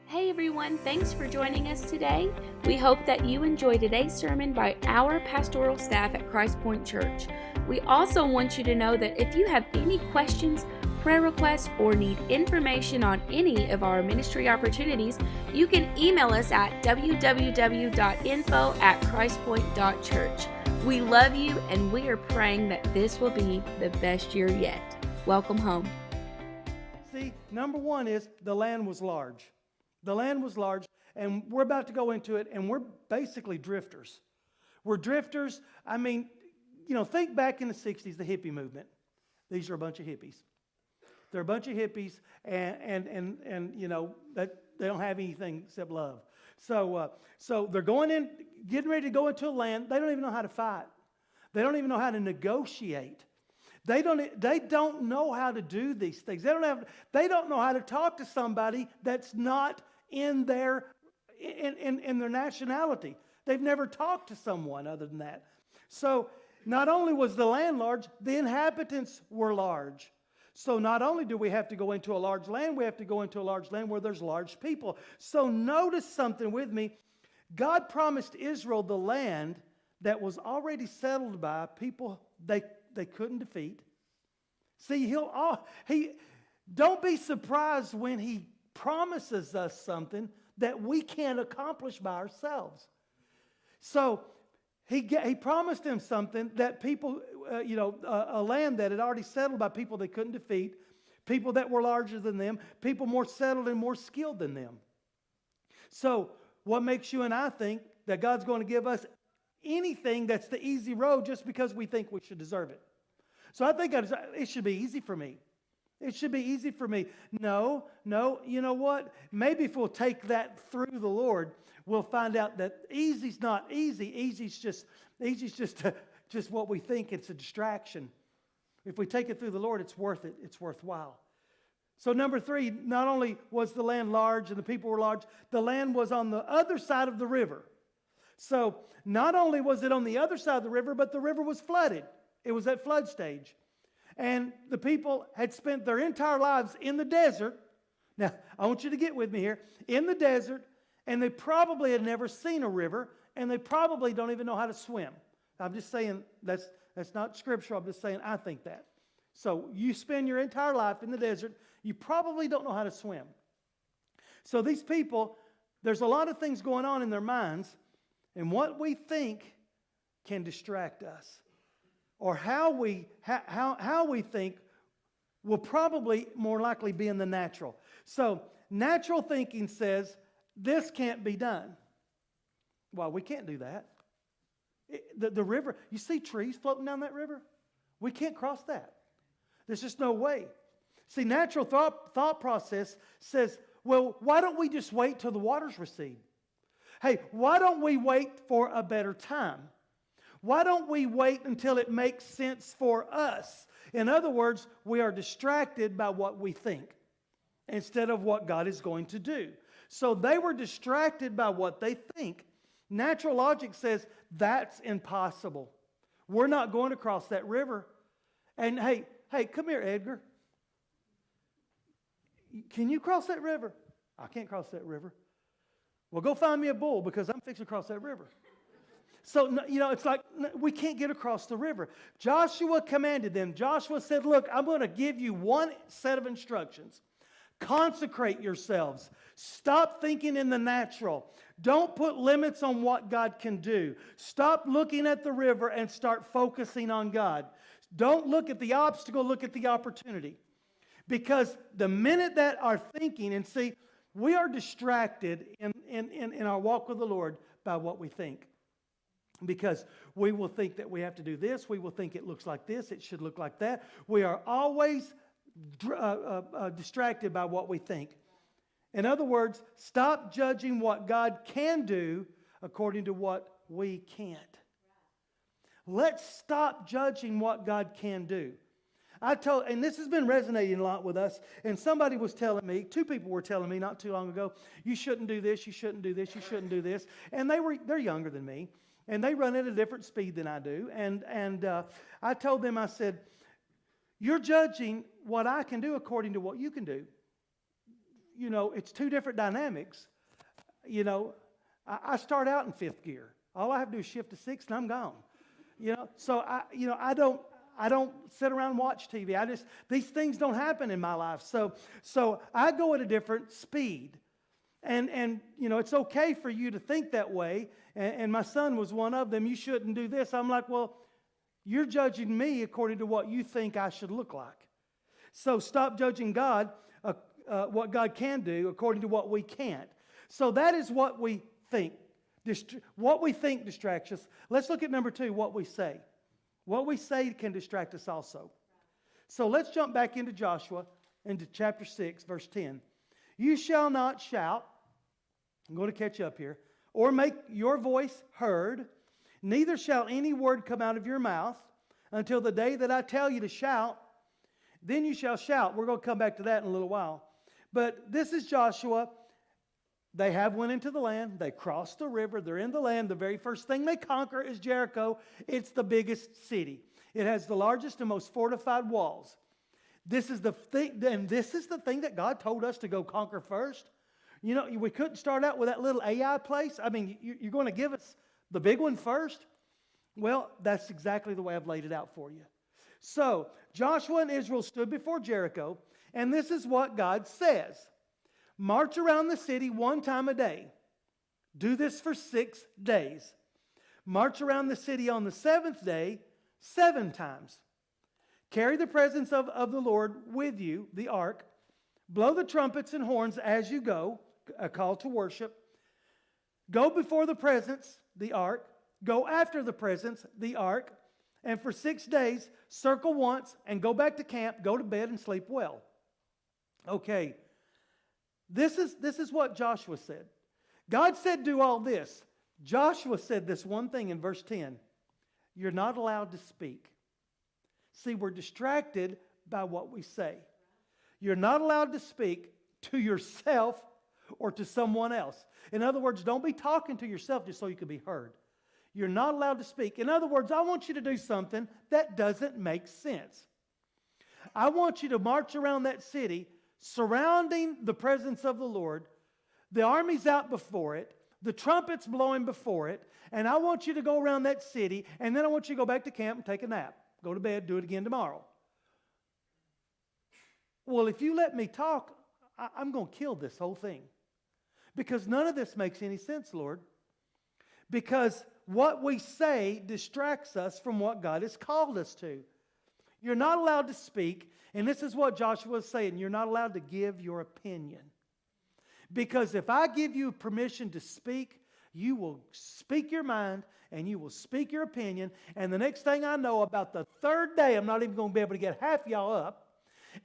Hey everyone, thanks for joining us today. We hope that you enjoy today's sermon by our pastoral staff at Christpoint Church. We also want you to know that if you have any questions, prayer requests, or need information on any of our ministry opportunities, you can email us at www.info@christpoint.church. We love you and we are praying that this will be the best year yet. Welcome home. See, number one is the land was large. The land was large, and we're about to go into it, and we're basically drifters. We're drifters. I mean, think back in the 60s, the hippie movement. These are a bunch of hippies. They're a bunch of hippies, and that they don't have anything except love. So they're going in, getting ready to go into a land. They don't even know how to fight. They don't even know how to negotiate. They don't know how to do these things. They don't know how to talk to somebody that's not in their nationality. They've never talked to someone other than that. So not only was the land large, the inhabitants were large. So not only do we have to go into a large land, we have to go into a large land where there's large people. So notice something with me. God promised Israel the land that was already settled by people they couldn't defeat. See, don't be surprised when he promises us something that we can't accomplish by ourselves. So he promised them something that people, a land that had already settled by people they couldn't defeat, people that were larger than them, people more settled and more skilled than them. So what makes you and I think that God's going to give us anything that's the easy road just because we think we should deserve it? So I think it should be easy for me. It should be easy for me. No, you know what? Maybe if we'll take that through the Lord, we'll find out that easy's not easy. Easy's just what we think. It's a distraction. If we take it through the Lord, it's worth it. It's worthwhile. So number 3, not only was the land large and the people were large, the land was on the other side of the river. So not only was it on the other side of the river, but the river was flooded. It was at flood stage. And the people had spent their entire lives in the desert. Now, I want you to get with me here. In the desert, and they probably had never seen a river, and they probably don't even know how to swim. I'm just saying, that's not scriptural. I'm just saying I think that. So you spend your entire life in the desert, you probably don't know how to swim. So these people, there's a lot of things going on in their minds, and what we think can distract us. Or how we think will probably more likely be in the natural. So natural thinking says this can't be done. Well, we can't do that. The river, you see trees floating down that river? We can't cross that. There's just no way. See, natural thought process says, well, why don't we just wait till the waters recede? Hey, why don't we wait for a better time? Why don't we wait until it makes sense for us? In other words, we are distracted by what we think instead of what God is going to do. So they were distracted by what they think. Natural logic says that's impossible. We're not going to cross that river. And hey, come here, Edgar. Can you cross that river? I can't cross that river. Well, go find me a bull because I'm fixing to cross that river. So, it's like we can't get across the river. Joshua commanded them. Joshua said, look, I'm going to give you one set of instructions. Consecrate yourselves. Stop thinking in the natural. Don't put limits on what God can do. Stop looking at the river and start focusing on God. Don't look at the obstacle, look at the opportunity. Because the minute that our thinking, and see, we are distracted in our walk with the Lord by what we think. Because we will think that we have to do this. We will think it looks like this. It should look like that. We are always distracted by what we think. In other words, stop judging what God can do according to what we can't. Let's stop judging what God can do. And this has been resonating a lot with us, and somebody was telling me, 2 people were telling me not too long ago, you shouldn't do this, you shouldn't do this, you shouldn't do this. And they're younger than me. And they run at a different speed than I do. And I told them, I said, you're judging what I can do according to what you can do. it's two different dynamics. I start out in fifth gear. All I have to do is shift to sixth and I'm gone. So I don't sit around and watch TV. These things don't happen in my life. So I go at a different speed. And it's okay for you to think that way. And my son was one of them. You shouldn't do this. I'm like, well, you're judging me according to what you think I should look like. So stop judging God, what God can do, according to what we can't. So that is what we think. What we think distracts us. Let's look at number 2, what we say. What we say can distract us also. So let's jump back into Joshua, into chapter 6, verse 10. You shall not shout, I'm going to catch up here, or make your voice heard, neither shall any word come out of your mouth until the day that I tell you to shout. Then you shall shout. We're going to come back to that in a little while. But this is Joshua. They have went into the land. They crossed the river. They're in the land. The very first thing they conquer is Jericho. It's the biggest city. It has the largest and most fortified walls. This is the thing, and this is the thing that God told us to go conquer first. We couldn't start out with that little AI place. I mean, you're going to give us the big one first? Well, that's exactly the way I've laid it out for you. So, Joshua and Israel stood before Jericho, and this is what God says. March around the city 1 time a day. Do this for 6 days. March around the city on the 7th day 7 times. Carry the presence of the Lord with you, the ark. Blow the trumpets and horns as you go, a call to worship. Go before the presence, the ark. Go after the presence, the ark. And for 6 days, circle once and go back to camp, go to bed and sleep well. Okay, this is what Joshua said. God said do all this. Joshua said this one thing in verse 10. You're not allowed to speak. See, we're distracted by what we say. You're not allowed to speak to yourself or to someone else. In other words, don't be talking to yourself just so you can be heard. You're not allowed to speak. In other words, I want you to do something that doesn't make sense. I want you to march around that city surrounding the presence of the Lord. The army's out before it. The trumpet's blowing before it. And I want you to go around that city. And then I want you to go back to camp and take a nap. Go to bed, do it again tomorrow. Well, if you let me talk, I'm going to kill this whole thing. Because none of this makes any sense, Lord. Because what we say distracts us from what God has called us to. You're not allowed to speak, and this is what Joshua is saying. You're not allowed to give your opinion. Because if I give you permission to speak, you will speak your mind, and you will speak your opinion, and the next thing I know, about the 3rd day, I'm not even going to be able to get half y'all up.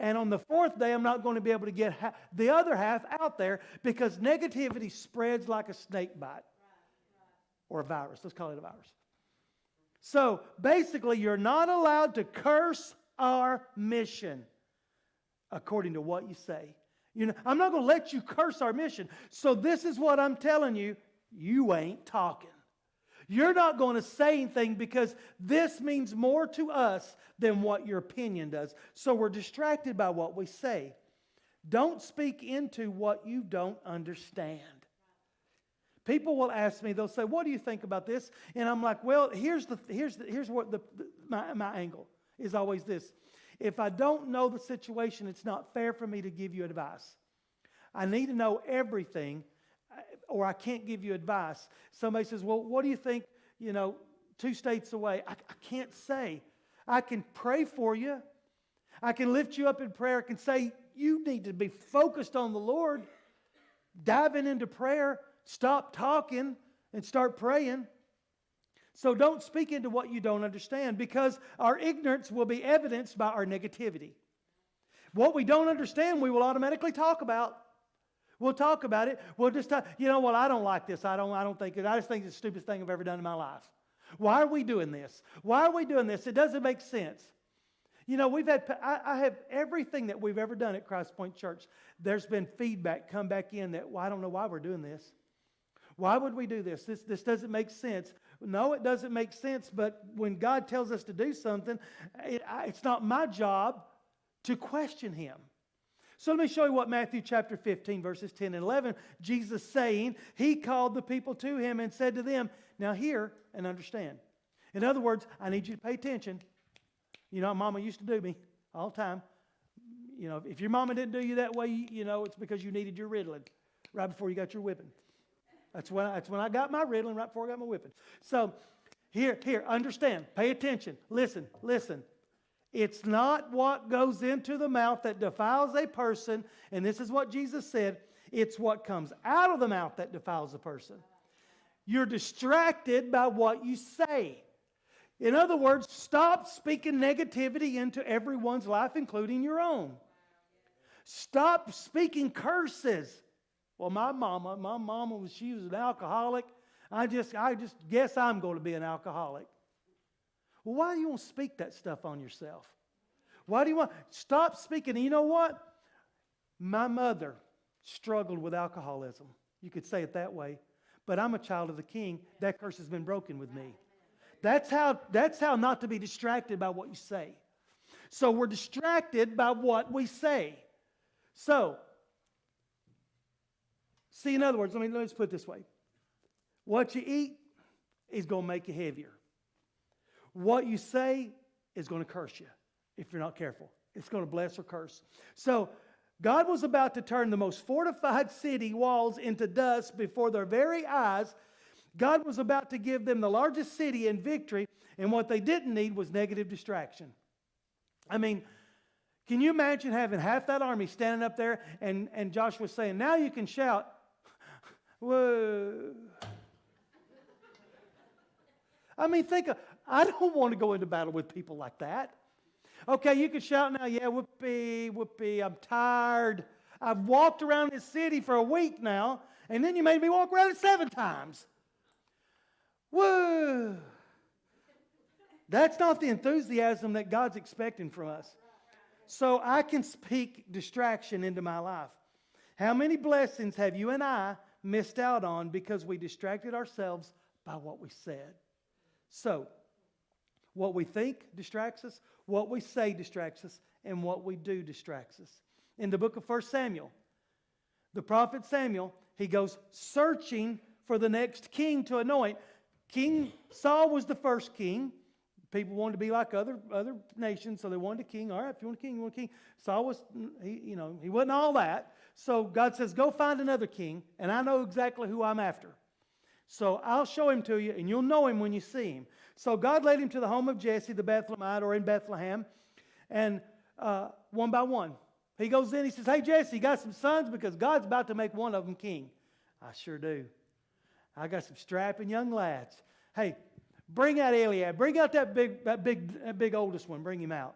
And on the 4th day, I'm not going to be able to get the other half out there because negativity spreads like a snake bite. Or a virus. Let's call it a virus. So basically, you're not allowed to curse our mission according to what you say. I'm not going to let you curse our mission. So this is what I'm telling you. You ain't talking. You're not going to say anything because this means more to us than what your opinion does. So we're distracted by what we say. Don't speak into what you don't understand. People will ask me, they'll say, what do you think about this? And I'm like, well, here's what my angle is always this. If I don't know the situation, it's not fair for me to give you advice. I need to know everything or I can't give you advice. Somebody says, well, what do you think, 2 states away? I can't say. I can pray for you. I can lift you up in prayer. I can say, you need to be focused on the Lord. Diving into prayer. Stop talking and start praying. So don't speak into what you don't understand because our ignorance will be evidenced by our negativity. What we don't understand, we will automatically talk about. We'll talk about it. We'll just talk, well, I don't like this. I don't think it. I just think it's the stupidest thing I've ever done in my life. Why are we doing this? Why are we doing this? It doesn't make sense. I have everything that we've ever done at Christpoint Church. There's been feedback come back in that, well, I don't know why we're doing this. Why would we do this? This doesn't make sense. No, it doesn't make sense, but when God tells us to do something, it's not my job to question Him. So let me show you what Matthew chapter 15, verses 10 and 11, Jesus saying, He called the people to Him and said to them, now hear and understand. In other words, I need you to pay attention. You know, Mama used to do me all the time. You know, if your mama didn't do you that way, you know, it's because you needed your riddling right before you got your whipping. That's when I got my riddling, right before I got my whipping. So here, understand, pay attention, listen. It's not what goes into the mouth that defiles a person, and this is what Jesus said, it's what comes out of the mouth that defiles a person. You're distracted by what you say. In other words, stop speaking negativity into everyone's life, including your own. Stop speaking curses. Well, my mama, she was an alcoholic. I just guess I'm going to be an alcoholic. Well, why do you want to speak that stuff on yourself? Why do you want? Stop speaking. And you know what? My mother struggled with alcoholism. You could say it that way. But I'm a child of the King. That curse has been broken with me. That's how not to be distracted by what you say. So we're distracted by what we say. So, see, in other words, let me just put it this way. What you eat is going to make you heavier. What you say is going to curse you if you're not careful. It's going to bless or curse. So, God was about to turn the most fortified city walls into dust before their very eyes. God was about to give them the largest city in victory, and what they didn't need was negative distraction. I mean, can you imagine having half that army standing up there and Joshua saying, now you can shout, whoa. I mean, I don't want to go into battle with people like that. Okay, you can shout now, yeah, whoopee, I'm tired. I've walked around this city for a week now, and then you made me walk around it 7 times. Whoa. That's not the enthusiasm that God's expecting from us. So I can speak distraction into my life. How many blessings have you and I missed out on because we distracted ourselves by what we said? So, what we think distracts us, what we say distracts us, and what we do distracts us. In the book of 1 Samuel, the prophet Samuel, he goes searching for the next king to anoint. King Saul was the first king. People wanted to be like other nations, so they wanted a king. All right, if you want a king, you want a king. Saul was, he wasn't all that. So God says, go find another king, and I know exactly who I'm after. So I'll show him to you, and you'll know him when you see him. So God led him to the home of Jesse, the Bethlehemite, or in Bethlehem, and one by one. He goes in, he says, hey, Jesse, you got some sons? Because God's about to make one of them king. I sure do. I got some strapping young lads. Hey, bring out Eliab. Bring out that big oldest one. Bring him out.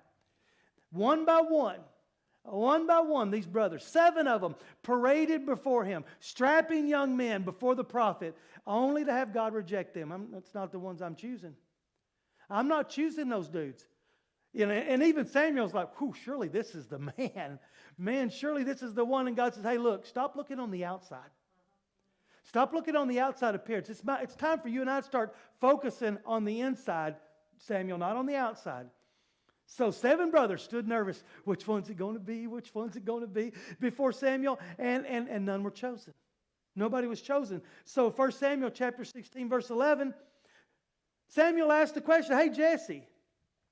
One by one, these brothers, 7 of them, paraded before him, strapping young men before the prophet, only to have God reject them. That's not the ones I'm choosing. I'm not choosing those dudes. You know, and even Samuel's like, surely this is the man. Man, surely this is the one. And God says, hey, look, stop looking on the outside. Stop looking on the outside appearance. It's time for you and I to start focusing on the inside, Samuel, not on the outside. So 7 brothers stood nervous. Which one's it going to be? Which one's it going to be? Before Samuel, and none were chosen. Nobody was chosen. So 1 Samuel chapter 16, verse 11, Samuel asked the question, hey, Jesse,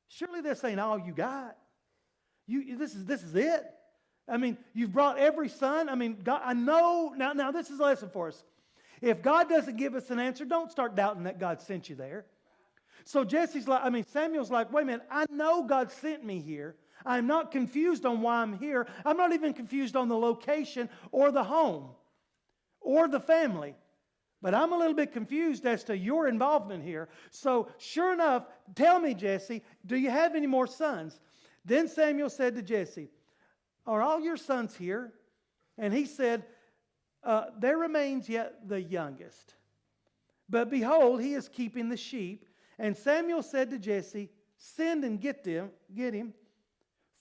surely this ain't all you got. This is it. I mean, you've brought every son. I mean, God, I know. Now this is a lesson for us. If God doesn't give us an answer, don't start doubting that God sent you there. So Samuel's like, wait a minute, I know God sent me here. I'm not confused on why I'm here. I'm not even confused on the location or the home or the family. But I'm a little bit confused as to your involvement here. So sure enough, tell me, Jesse, do you have any more sons? Then Samuel said to Jesse, are all your sons here? And he said, there remains yet the youngest. But behold, he is keeping the sheep. And Samuel said to Jesse, send and get him,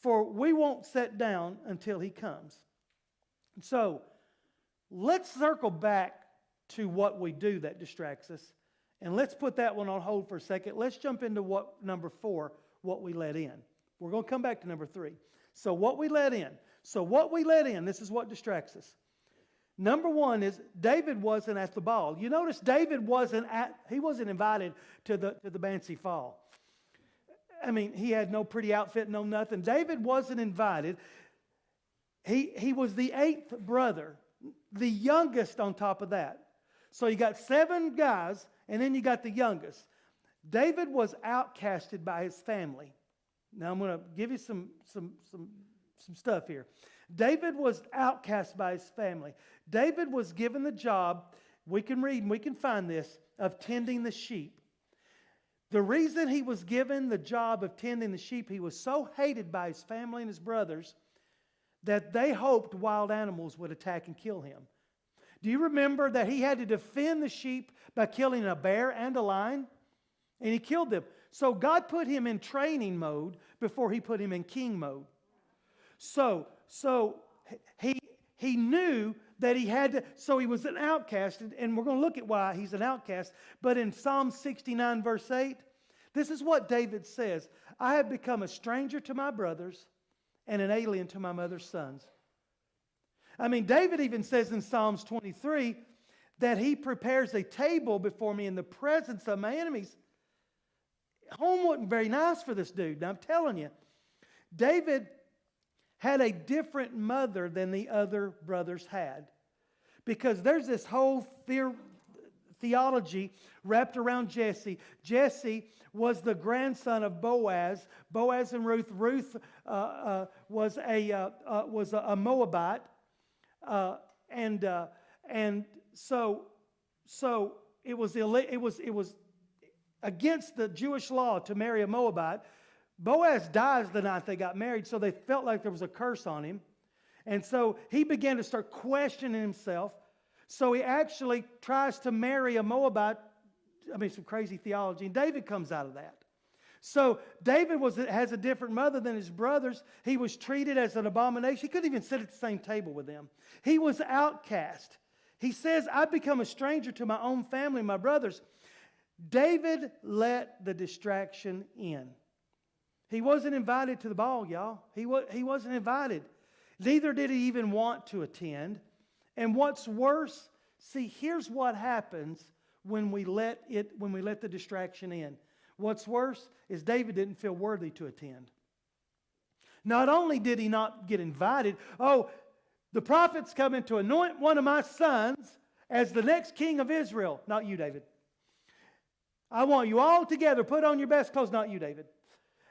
for we won't sit down until he comes. So let's circle back to what we do that distracts us. And let's put that one on hold for a second. Let's jump into number 4, what we let in. We're going to come back to number 3. So what we let in. So what we let in, this is what distracts us. Number one is David wasn't at the ball. You notice David wasn't invited to the Bancy Fall. I mean, he had no pretty outfit, no nothing. David wasn't invited. He was the 8th brother, the youngest on top of that. So you got 7 guys, and then you got the youngest. David was outcasted by his family. Now I'm going to give you some stuff here. David was outcast by his family. David was given the job, we can read and we can find this, of tending the sheep. The reason he was given the job of tending the sheep, he was so hated by his family and his brothers that they hoped wild animals would attack and kill him. Do you remember that he had to defend the sheep by killing a bear and a lion? And he killed them. So God put him in training mode before he put him in king mode. So he knew that he had to, so he was an outcast, and we're going to look at why he's an outcast. But in Psalm 69 verse 8, this is what David says: I have become a stranger to my brothers and an alien to my mother's sons. I mean, David even says in Psalms 23 that he prepares a table before me in the presence of my enemies. Home wasn't very nice for this dude. Now I'm telling you, David had a different mother than the other brothers had. Because there's this whole theology wrapped around Jesse. Jesse was the grandson of Boaz. Boaz and Ruth. Ruth was a Moabite, and so it was against the Jewish law to marry a Moabite. Boaz dies the night they got married, so they felt like there was a curse on him. And so he began to start questioning himself. So he actually tries to marry a Moabite. I mean, some crazy theology. And David comes out of that. So David has a different mother than his brothers. He was treated as an abomination. He couldn't even sit at the same table with them. He was outcast. He says, I've become a stranger to my own family, my brothers. David let the distraction in. He wasn't invited to the ball, y'all. He wasn't invited. Neither did he even want to attend. And what's worse, see, here's what happens when we let the distraction in. What's worse is David didn't feel worthy to attend. Not only did he not get invited, the prophet's coming to anoint one of my sons as the next king of Israel. Not you, David. I want you all together. Put on your best clothes. Not you, David.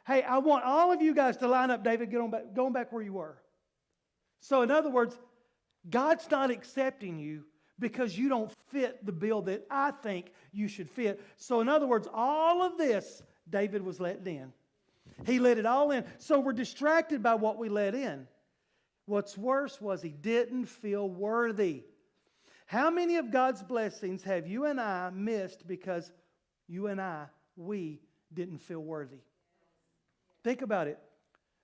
Hey, I want all of you guys to line up, David, going back where you were. So in other words, God's not accepting you because you don't fit the bill that I think you should fit. So in other words, all of this, David was letting in. He let it all in. So we're distracted by what we let in. What's worse was he didn't feel worthy. How many of God's blessings have you and I missed because we didn't feel worthy? Think about it.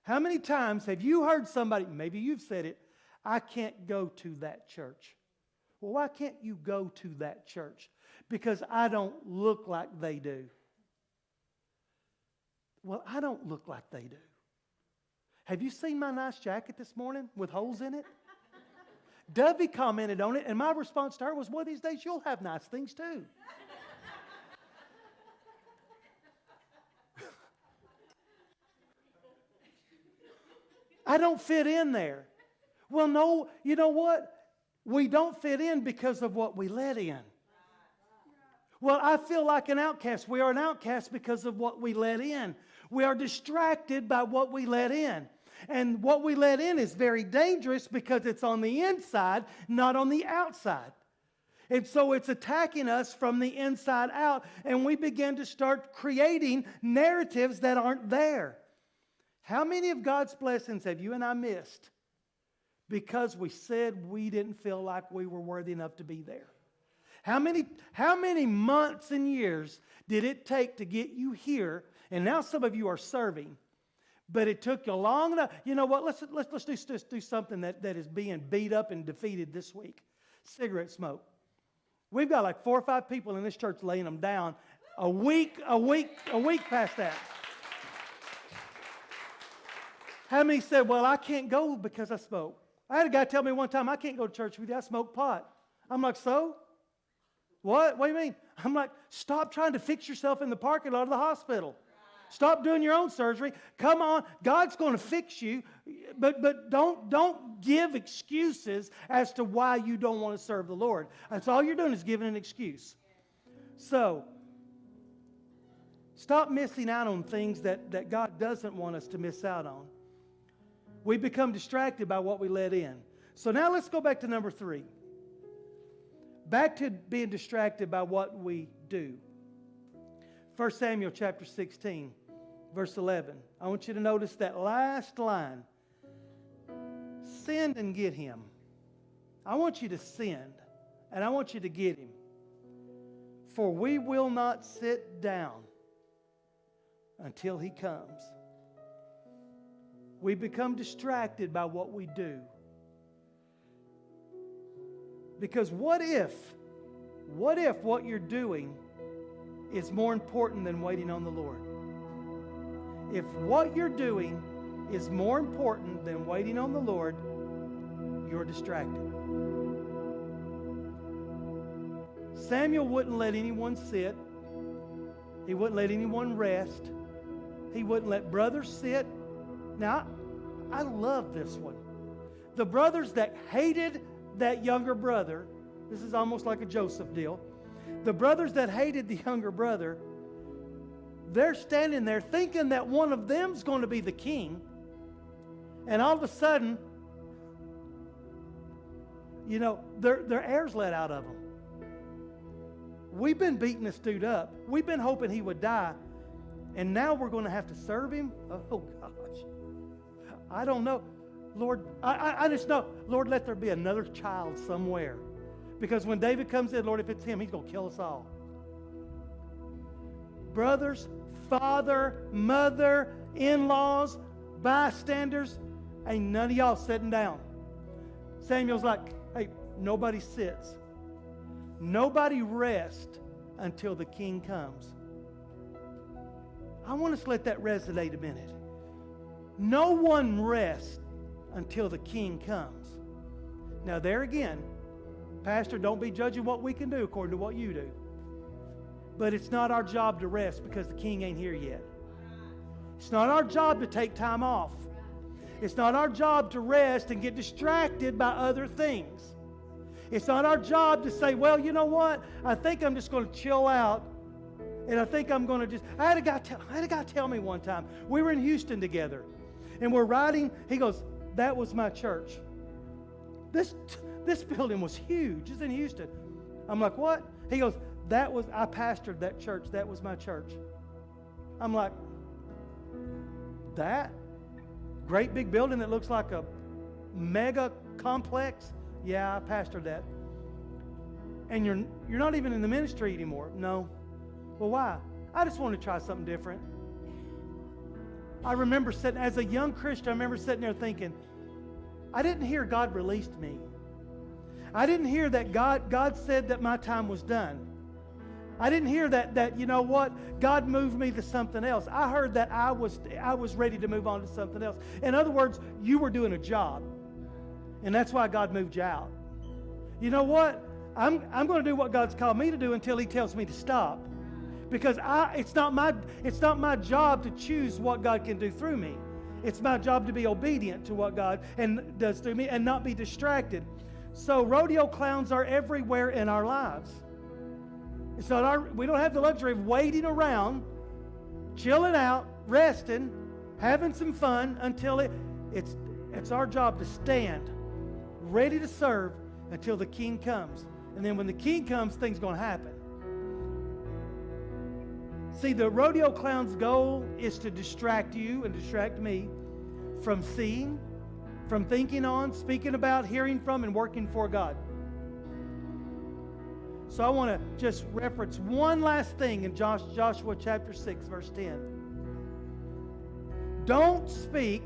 How many times have you heard somebody, maybe you've said it, I can't go to that church. Well, why can't you go to that church? Because I don't look like they do. Well, I don't look like they do. Have you seen my nice jacket this morning with holes in it? Dovey commented on it, and my response to her was, well, these days you'll have nice things too. I don't fit in there. Well, no, you know what? We don't fit in because of what we let in. Well, I feel like an outcast. We are an outcast because of what we let in. We are distracted by what we let in. And what we let in is very dangerous because it's on the inside, not on the outside. And so it's attacking us from the inside out, and we begin to start creating narratives that aren't there. How many of God's blessings have you and I missed because we said we didn't feel like we were worthy enough to be there? How many months and years did it take to get you here? And now some of you are serving, but it took you long enough. You know what? Let's just do something that is being beat up and defeated this week. Cigarette smoke. We've got like 4 or 5 people in this church laying them down a week past that. How many said, well, I can't go because I smoke? I had a guy tell me one time, I can't go to church with you, I smoke pot. I'm like, so? What? What do you mean? I'm like, stop trying to fix yourself in the parking lot of the hospital. Stop doing your own surgery. Come on, God's going to fix you, but don't give excuses as to why you don't want to serve the Lord. That's all you're doing is giving an excuse. So, stop missing out on things that God doesn't want us to miss out on. We become distracted by what we let in. So now let's go back to number 3. Back to being distracted by what we do. 1 Samuel chapter 16, verse 11. I want you to notice that last line. Send and get him. I want you to send, and I want you to get him. For we will not sit down until he comes. We become distracted by what we do. Because what if what you're doing is more important than waiting on the Lord? If what you're doing is more important than waiting on the Lord, you're distracted. Samuel wouldn't let anyone sit. He wouldn't let anyone rest. He wouldn't let brothers sit. Now, I love this one. The brothers that hated that younger brother, this is almost like a Joseph deal. The brothers that hated the younger brother, they're standing there thinking that one of them's going to be the king. And all of a sudden, their air's let out of them. We've been beating this dude up. We've been hoping he would die. And now we're going to have to serve him? Oh, gosh. I don't know. Lord, I just know, Lord, let there be another child somewhere. Because when David comes in, Lord, if it's him, he's going to kill us all. Brothers, father, mother, in-laws, bystanders, ain't none of y'all sitting down. Samuel's like, hey, nobody sits. Nobody rests until the king comes. I want us to let that resonate a minute. No one rests until the king comes. Now there again, Pastor, don't be judging what we can do according to what you do. But it's not our job to rest because the king ain't here yet. It's not our job to take time off. It's not our job to rest and get distracted by other things. It's not our job to say, well, you know what? I think I'm just going to chill out. And I think I'm going to just... I had a guy tell me one time. We were in Houston together. And we're riding. He goes, that was my church. This building was huge. It's in Houston. I'm like, what? He goes, I pastored that church. That was my church. I'm like, that? Great big building that looks like a mega complex? Yeah, I pastored that. And you're not even in the ministry anymore? No. Well, why? I just want to try something different. I remember sitting, as a young Christian, I remember sitting there thinking, I didn't hear God released me. I didn't hear that God said that my time was done. I didn't hear that you know what, God moved me to something else. I heard that I was ready to move on to something else. In other words, you were doing a job. And that's why God moved you out. You know what? I'm going to do what God's called me to do until He tells me to stop. Because it's not my job to choose what God can do through me. It's my job to be obedient to what God does through me and not be distracted. So rodeo clowns are everywhere in our lives. We don't have the luxury of waiting around, chilling out, resting, having some fun until it's our job to stand, ready to serve until the king comes. And then when the king comes, things are going to happen. See, the rodeo clown's goal is to distract you and distract me from seeing, from thinking on, speaking about, hearing from, and working for God. So I want to just reference one last thing in Joshua chapter 6, verse 10. Don't speak,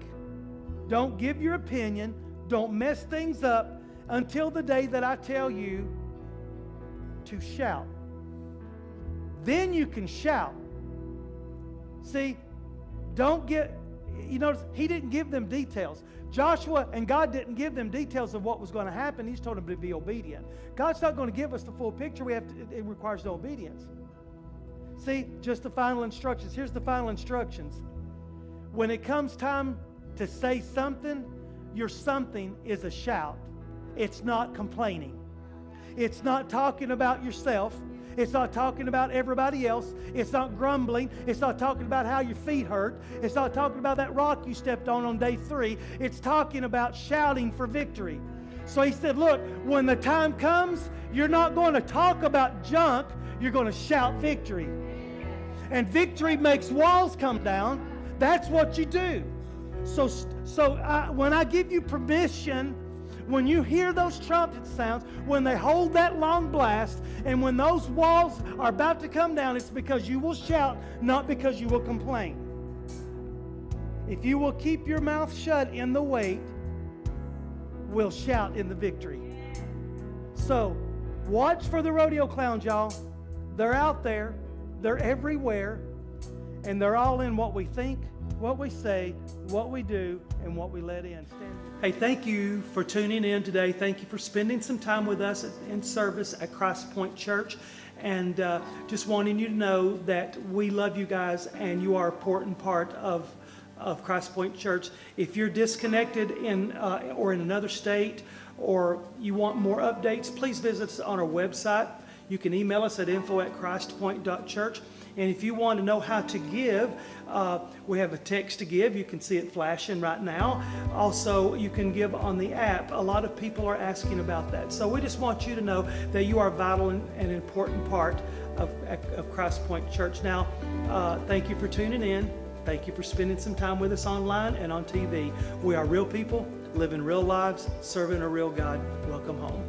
don't give your opinion, don't mess things up until the day that I tell you to shout. Then you can shout. See, you notice he didn't give them details. Joshua and God didn't give them details of what was going to happen. He's told them to be obedient. God's not going to give us the full picture. It requires no obedience. See, just the final instructions. Here's the final instructions. When it comes time to say something, your something is a shout. It's not complaining. It's not talking about yourself. It's not talking about everybody else. It's not grumbling. It's not talking about how your feet hurt. It's not talking about that rock you stepped on day 3. It's talking about shouting for victory. So he said, look, when the time comes, you're not going to talk about junk. You're going to shout victory. And victory makes walls come down. That's what you do. So when I give you permission, when you hear those trumpet sounds, when they hold that long blast, and when those walls are about to come down, it's because you will shout, not because you will complain. If you will keep your mouth shut in the wait, we'll shout in the victory. So, watch for the rodeo clowns, y'all. They're out there. They're everywhere. And they're all in what we think, what we say, what we do, and what we let in. Hey, thank you for tuning in today. Thank you for spending some time with us in service at Christpoint Church. And just wanting you to know that we love you guys and you are an important part of Christpoint Church. If you're disconnected or in another state, or you want more updates, please visit us on our website. You can email us at info@christpoint.church. And if you want to know how to give, we have a text to give. You can see it flashing right now. Also, you can give on the app. A lot of people are asking about that. So we just want you to know that you are a vital and important part of Christpoint Church. Now, thank you for tuning in. Thank you for spending some time with us online and on TV. We are real people, living real lives, serving a real God. Welcome home.